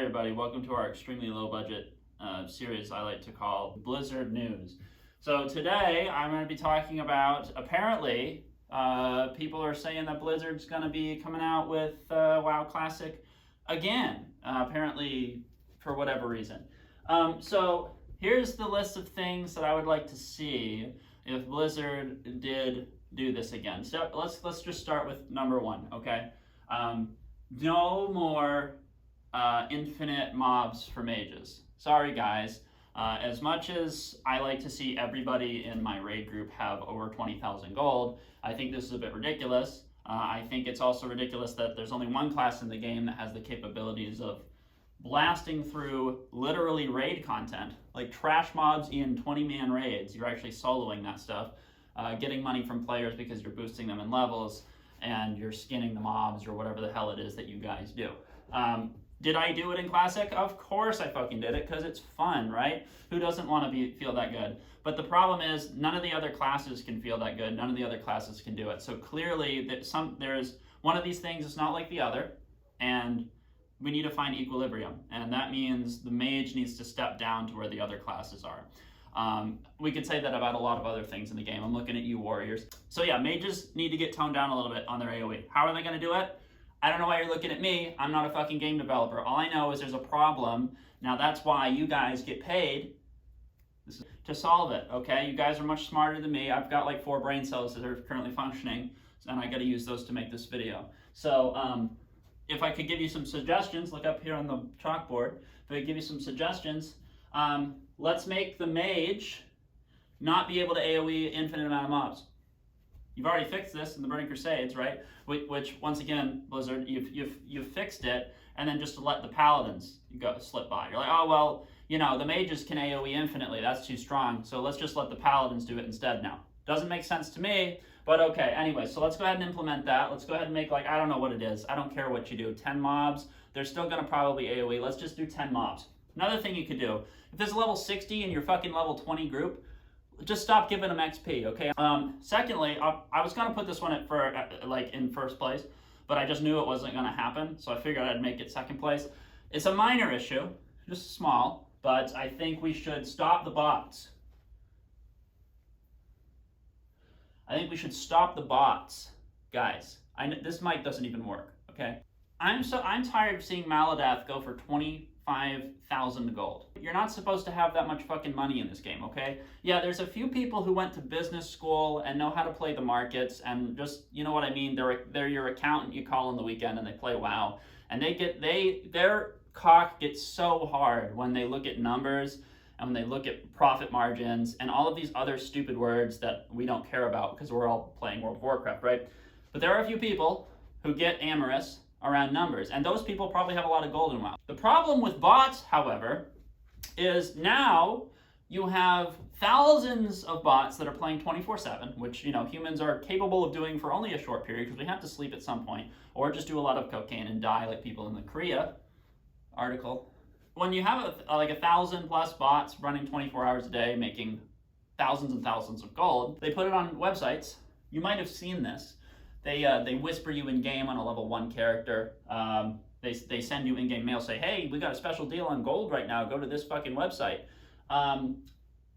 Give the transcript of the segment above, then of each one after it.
Hi everybody, welcome to our extremely low budget series I like to call Blizzard News. So today I'm going to be talking about, apparently, people are saying that Blizzard's going to be coming out with WoW Classic again, apparently for whatever reason. So here's the list of things that I would like to see if Blizzard did do this again. So let's just start with number one, okay? No more infinite mobs for mages. Sorry guys, as much as I like to see everybody in my raid group have over 20,000 gold, I think this is a bit ridiculous. I think it's also ridiculous that there's only one class in the game that has the capabilities of blasting through literally raid content, like trash mobs in 20-man raids. You're actually soloing that stuff, getting money from players because you're boosting them in levels, and you're skinning the mobs or whatever the hell it is that you guys do. Did I do it in Classic? Of course I fucking did it, because it's fun, right? Who doesn't want to feel that good? But the problem is, none of the other classes can feel that good. None of the other classes can do it. So clearly, there's one of these things is not like the other, and we need to find equilibrium. And that means the mage needs to step down to where the other classes are. We could say that about a lot of other things in the game. I'm looking at you, warriors. So yeah, mages need to get toned down a little bit on their AoE. How are they going to do it? I don't know why you're looking at me. I'm not a fucking game developer. All I know is there's a problem. Now that's why you guys get paid to solve it, okay? You guys are much smarter than me. I've got like 4 brain cells that are currently functioning, and I got to use those to make this video. So if I could give you some suggestions, look up here on the chalkboard. If I could give you some suggestions, let's make the mage not be able to AoE infinite amount of mobs. You've already fixed this in the Burning Crusades, right? Which once again, Blizzard, you've fixed it, and then just to let the paladins slip by. You're like, oh well, you know, the mages can AoE infinitely. That's too strong. So let's just let the paladins do it instead now. Doesn't make sense to me, but okay. Anyway, so let's go ahead and implement that. Let's go ahead and make, like, I don't know what it is. I don't care what you do. 10 mobs. They're still gonna probably AoE. Let's just do 10 mobs. Another thing you could do, if there's a level 60 in your fucking level 20 group, just stop giving them XP, okay? Secondly, I was gonna put this one in first place, but I just knew it wasn't gonna happen, so I figured I'd make it second place. It's a minor issue, just small, but I think we should stop the bots. I think we should stop the bots, guys. This mic doesn't even work, okay? I'm tired of seeing Maladath go for 25,000 gold. You're not supposed to have that much fucking money in this game, okay? Yeah, there's a few people who went to business school and know how to play the markets and just, you know what I mean, they're your accountant you call on the weekend and they play WoW. And their cock gets so hard when they look at numbers and when they look at profit margins and all of these other stupid words that we don't care about because we're all playing World of Warcraft, right? But there are a few people who get amorous around numbers, and those people probably have a lot of gold in WoW. The problem with bots, however, is now you have thousands of bots that are playing 24/7, which, you know, humans are capable of doing for only a short period because we have to sleep at some point, or just do a lot of cocaine and die like people in the Korea article. When you have like 1,000 plus bots running 24 hours a day, making thousands and thousands of gold, they put it on websites. You might have seen this. They whisper you in game on a level 1 character. They send you in-game mail, say, hey, we got a special deal on gold right now. Go to this fucking website. And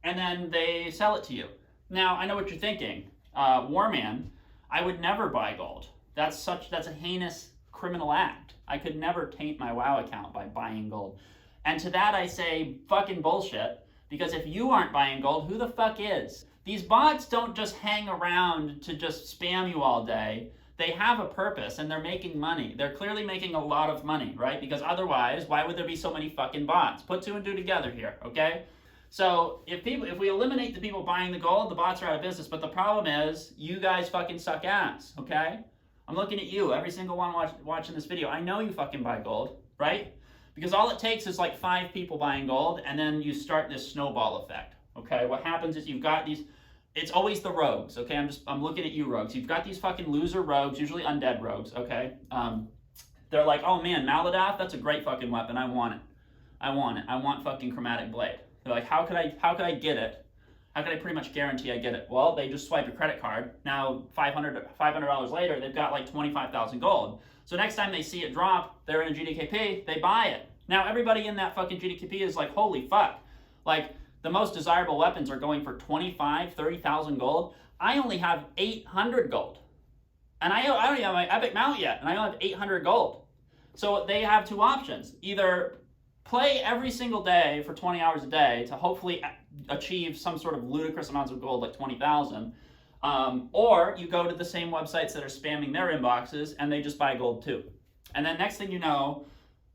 then they sell it to you. Now, I know what you're thinking. Warman, I would never buy gold. That's a heinous criminal act. I could never taint my WoW account by buying gold. And to that I say, fucking bullshit. Because if you aren't buying gold, who the fuck is? These bots don't just hang around to just spam you all day. They have a purpose and they're making money. They're clearly making a lot of money, right? Because otherwise, why would there be so many fucking bots? Put 2 and 2 together here, okay? So if we eliminate the people buying the gold, the bots are out of business. But the problem is, you guys fucking suck ass, okay? I'm looking at you, every single one watching this video. I know you fucking buy gold, right? Because all it takes is like 5 people buying gold, and then you start this snowball effect. Okay, what happens is you've got these, it's always the rogues, okay? I'm looking at you rogues. You've got these fucking loser rogues, usually undead rogues, okay? They're like, oh man, Maladath, that's a great fucking weapon. I want it. I want fucking Chromatic Blade. They're like, how could I get it? How could I pretty much guarantee I get it? Well, they just swipe your credit card. Now, $500 later, they've got like 25,000 gold. So next time they see it drop, they're in a GDKP, they buy it. Now everybody in that fucking GDKP is like, holy fuck. Like, the most desirable weapons are going for 25, 30,000 gold. I only have 800 gold. And I don't even have my epic mount yet, and I only have 800 gold. So they have two options. Either play every single day for 20 hours a day to hopefully achieve some sort of ludicrous amounts of gold, like 20,000, or you go to the same websites that are spamming their inboxes and they just buy gold too. And then next thing you know,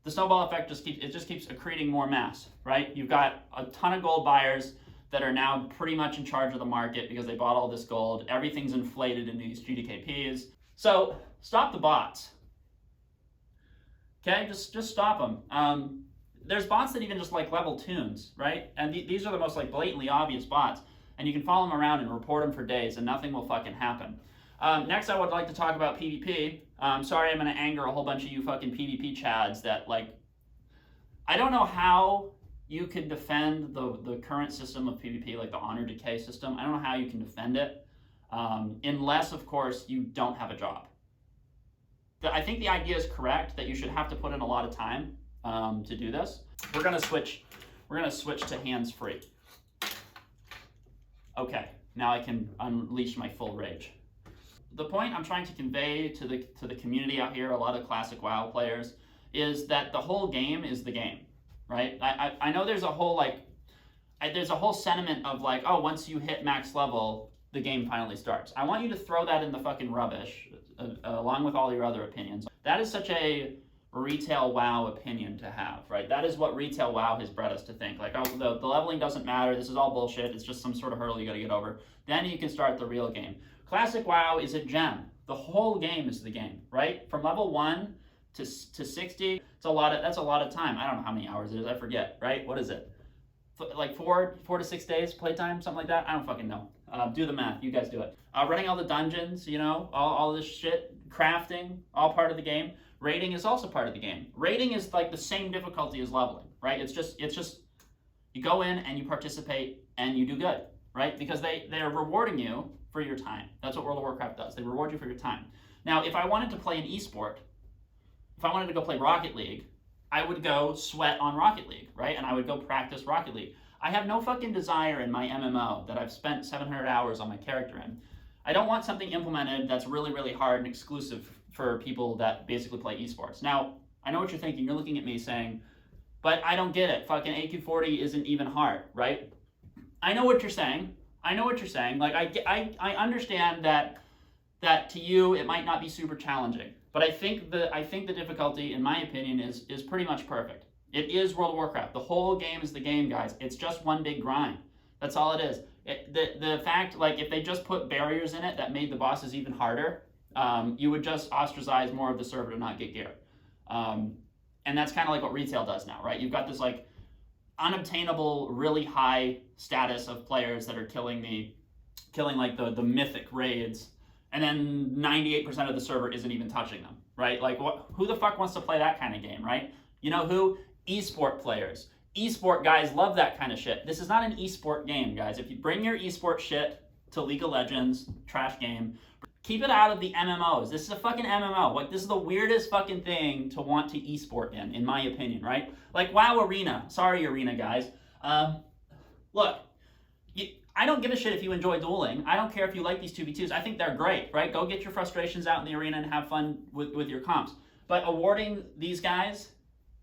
the snowball effect just keeps accreting more mass, right? You've got a ton of gold buyers that are now pretty much in charge of the market because they bought all this gold. Everything's inflated into these GDKPs. So stop the bots. Okay, just stop them. There's bots that even just like level tunes, right? And these are the most like blatantly obvious bots. And you can follow them around and report them for days and nothing will fucking happen. Next, I would like to talk about PvP. Sorry, I'm going to anger a whole bunch of you fucking PvP chads that, like, I don't know how you can defend the current system of PvP, like the honor decay system. I don't know how you can defend it, unless, of course, you don't have a job. I think the idea is correct that you should have to put in a lot of time to do this. We're gonna switch to hands-free. Okay, now I can unleash my full rage. The point I'm trying to convey to the community out here, a lot of classic WoW players, is that the whole game is the game, right? I know there's a whole sentiment of like, oh, once you hit max level, the game finally starts. I want you to throw that in the fucking rubbish, along with all your other opinions. That is such a retail WoW opinion to have, right? That is what retail WoW has bred us to think. Like, oh, the leveling doesn't matter. This is all bullshit. It's just some sort of hurdle you got to get over. Then you can start the real game. Classic WoW is a gem. The whole game is the game, right? From level 1 to 60, that's a lot of time. I don't know how many hours it is. I forget, right? What is it? Like 4 to 6 days playtime, something like that? I don't fucking know. Do the math. You guys do it. Running all the dungeons, you know, all this shit, crafting, all part of the game. Raiding is also part of the game. Raiding is like the same difficulty as leveling, right? It's just you go in and you participate and you do good, right? Because they're rewarding you for your time. That's what World of Warcraft does. They reward you for your time. Now, if I wanted to play an esport, if I wanted to go play Rocket League, I would go sweat on Rocket League, right? And I would go practice Rocket League. I have no fucking desire in my MMO that I've spent 700 hours on my character in. I don't want something implemented that's really, really hard and exclusive for people that basically play esports. Now, I know what you're thinking. You're looking at me saying, but I don't get it. Fucking AQ40 isn't even hard, right? I know what you're saying. Like, I understand that to you it might not be super challenging, but I think the difficulty, in my opinion, is pretty much perfect. It is World of Warcraft. The whole game is the game, guys. It's just one big grind. That's all it is. The fact, like, if they just put barriers in it that made the bosses even harder, you would just ostracize more of the server to not get gear. And that's kind of like what retail does now, right? You've got this like unobtainable, really high status of players that are killing like the mythic raids, and then 98% of the server isn't even touching them, right? Like, who the fuck wants to play that kind of game, right? You know who? Esport players. Esport guys love that kind of shit. This is not an esport game, guys. If you bring your esport shit to League of Legends, trash game, keep it out of the MMOs. This is a fucking MMO. Like, this is the weirdest fucking thing to want to esport in my opinion, right? Like, WoW Arena. Sorry, Arena guys. Look, I don't give a shit if you enjoy dueling. I don't care if you like these 2v2s. I think they're great, right? Go get your frustrations out in the arena and have fun with your comps. But awarding these guys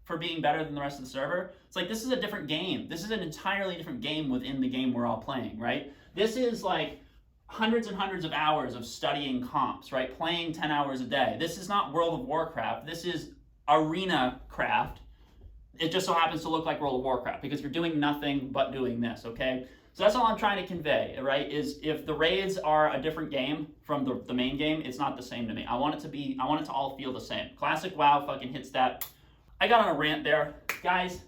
for being better than the rest of the server, it's like, this is a different game. This is an entirely different game within the game we're all playing, right? This is like hundreds and hundreds of hours of studying comps, right? Playing 10 hours a day. This is not World of Warcraft. This is Arena Craft. It just so happens to look like World of Warcraft because you're doing nothing but doing this, okay? So that's all I'm trying to convey, right? Is if the raids are a different game from the main game, it's not the same to me. I want it to all feel the same. Classic WoW fucking hits that. I got on a rant there. Guys,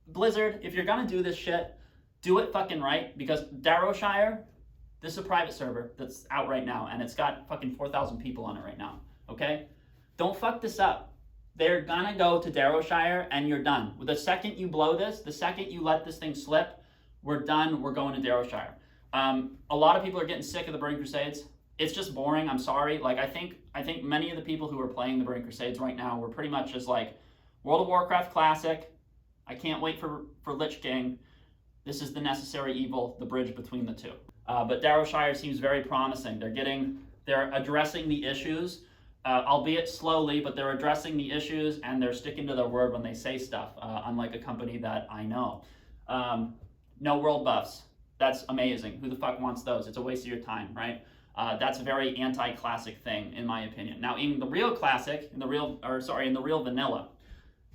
Blizzard, if you're gonna do this shit, do it fucking right, because Darrowshire, this is a private server that's out right now, and it's got fucking 4,000 people on it right now, okay? Don't fuck this up. They're gonna go to Darrowshire, and you're done. The second you blow this, the second you let this thing slip, we're done, we're going to Darrowshire. A lot of people are getting sick of the Burning Crusades. It's just boring, I'm sorry. Like, I think many of the people who are playing the Burning Crusades right now, we're pretty much just like, World of Warcraft Classic. I can't wait for Lich King. This is the necessary evil, the bridge between the two. But Darrowshire seems very promising. They're addressing the issues, albeit slowly, but they're addressing the issues and they're sticking to their word when they say stuff, unlike a company that I know. No world buffs. That's amazing. Who the fuck wants those? It's a waste of your time, right? That's a very anti-classic thing, in my opinion. Now, in the real classic, in the real vanilla,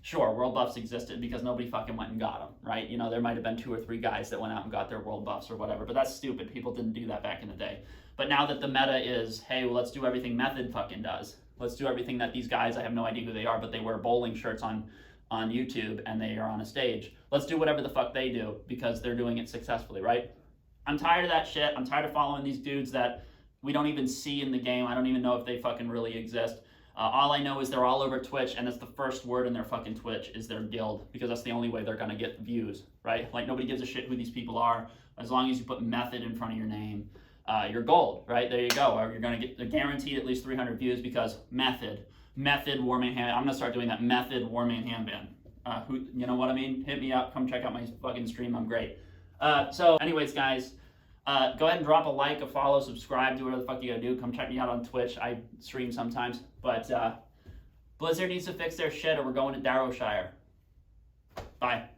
sure, world buffs existed because nobody fucking went and got them, right? You know, there might have been 2 or 3 guys that went out and got their world buffs or whatever, but that's stupid. People didn't do that back in the day. But now that the meta is, hey, well, let's do everything Method fucking does. Let's do everything that these guys, I have no idea who they are, but they wear bowling shirts on YouTube and they are on a stage. Let's do whatever the fuck they do because they're doing it successfully, right? I'm tired of that shit. I'm tired of following these dudes that we don't even see in the game. I don't even know if they fucking really exist. All I know is they're all over Twitch, and that's the first word in their fucking Twitch is their guild, because that's the only way they're gonna get views, right? Like, nobody gives a shit who these people are. As long as you put Method in front of your name, you're gold, right? There you go. Or you're gonna get guaranteed at least 300 views because Method Warman handband. I'm gonna start doing that. Method Warman handband. You know what I mean? Hit me up. Come check out my fucking stream. I'm great. So, anyways, guys. Go ahead and drop a like, a follow, subscribe, do whatever the fuck you gotta do. Come check me out on Twitch. I stream sometimes. But Blizzard needs to fix their shit or we're going to Darrowshire. Bye.